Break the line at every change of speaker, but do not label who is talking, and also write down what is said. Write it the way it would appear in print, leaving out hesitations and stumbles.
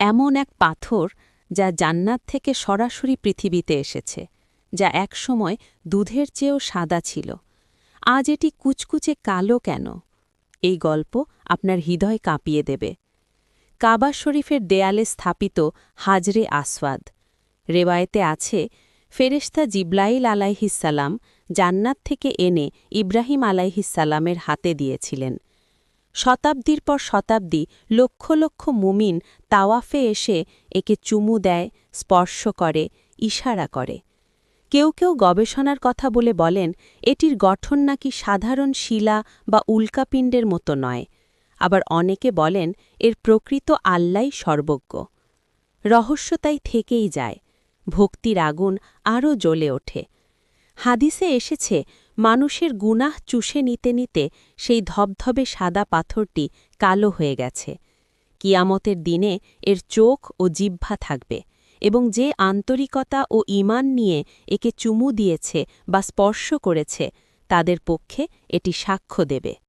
এমন এক পাথর যা জান্নাত থেকে সরাসরি পৃথিবীতে এসেছে, যা একসময় দুধের চেয়েও সাদা ছিল। আজ এটি কুচকুচে কালো কেন? এই গল্প আপনার হৃদয় কাঁপিয়ে দেবে। কাবা শরীফের দেয়ালে স্থাপিত হাজরে আসওয়াদ। রেওয়ায়েতে আছে, ফেরেশতা জিবরাইল আলাইহিসসালাম জান্নাত থেকে এনে ইব্রাহিম আলাইহিসসালামের হাতে দিয়েছিলেন। শতাব্দীর পর শতাব্দী লক্ষ লক্ষ মুমিন তাওয়াফে এসে একে চুমু দেয়, স্পর্শ করে, ইশারা করে। কেউ কেউ গবেষণার কথা বলে বলেন এটির গঠন নাকি সাধারণ শিলা বা উল্কাপিণ্ডের মতো নয়। আবার অনেকে বলেন এর প্রকৃত আল্লাই সর্বজ্ঞ। রহস্য তাই থেকেই যায়। ভক্তির আগুন আরও জ্বলে ওঠে। হাদিসে এসেছে, মানুষের গুনাহ চুষে নিতে নিতে সেই ধবধবে সাদা পাথরটি কালো হয়ে গেছে। কিয়ামতের দিনে এর চোখ ও জিহ্বা থাকবে, এবং যে আন্তরিকতা ও ঈমান নিয়ে একে চুমু দিয়েছে বা স্পর্শ করেছে, তাদের পক্ষে এটি সাক্ষ্য দেবে।